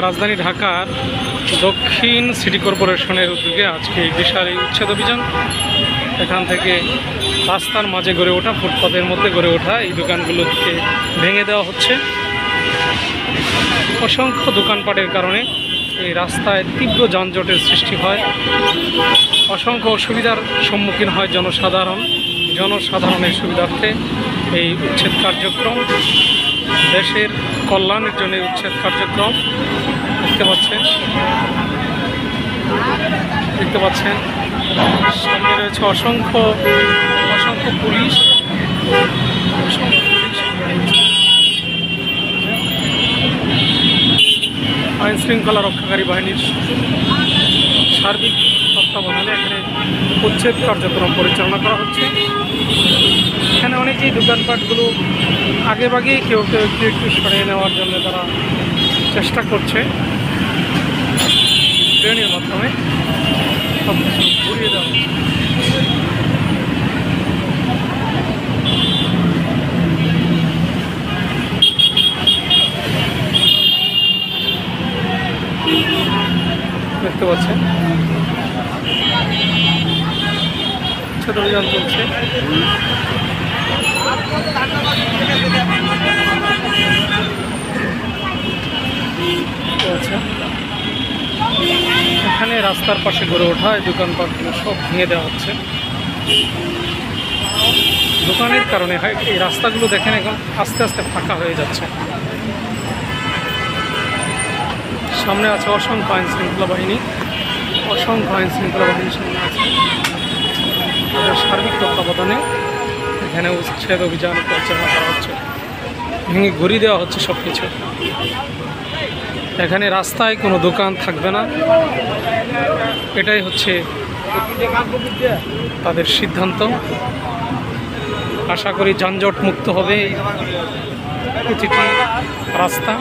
রাজধানী ঢাকার দক্ষিণ সিটি কর্পোরেশনের উদ্যোগে আজকে বিশাল এই উচ্ছেদ অভিযান। এখান থেকে রাস্তার মাঝে গড়ে ওঠা, ফুটপাতের মধ্যে গড়ে ওঠা এই দোকানগুলোকে ভেঙে দেওয়া হচ্ছে। অসংখ্য দোকানপাটের কারণে এই রাস্তায় তীব্র যানজটের সৃষ্টি হয়, অসংখ্য অসুবিধার সম্মুখীন হয় জনসাধারণের সুবিধার্থে এই উচ্ছেদ কার্যক্রম, দেশের কল্যাণের জন্য উচ্ছেদ কার্যক্রম। দেখতে পাচ্ছেন সামনে রয়েছে অসংখ্য পুলিশ, আইন শৃঙ্খলা রক্ষাকারী বাহিনীর সার্বিক তত্ত্বাবধানে এখানে উচ্ছেদ কার্যক্রম পরিচালনা করা হচ্ছে। এখানে অনেকেই দোকানপাটগুলো আগেভাগেই কেউ একটু সরিয়ে নেওয়ার জন্য তারা চেষ্টা করছে। ট্রেনের মাধ্যমে সব কিছু ঘুরিয়ে দেওয়া হচ্ছে। দেখতে পাচ্ছেন উচ্ছেদ অভিযান চলছে। এখানে রাস্তার পাশে গড়ে ওঠা এই দোকানপাটগুলো সব ভেঙে দেওয়া হচ্ছে। দোকানের কারণে এই রাস্তাগুলো দেখেন এখন আস্তে আস্তে ফাঁকা হয়ে যাচ্ছে। সামনে আছে অসংখ্য আইন শৃঙ্খলা বাহিনী সামনে আছে। তাদের সার্বিক তত্ত্বাবধানে এখানে উচ্ছেদ অভিযান পরিচালনা করা হচ্ছে, ভেঙে ঘুরিয়ে দেওয়া হচ্ছে সব কিছু। এখানে রাস্তায় কোনো দোকান থাকবে না, এটাই হচ্ছে তাদের সিদ্ধান্ত। আশা করি যানজট মুক্ত হবে প্রতিটি রাস্তা।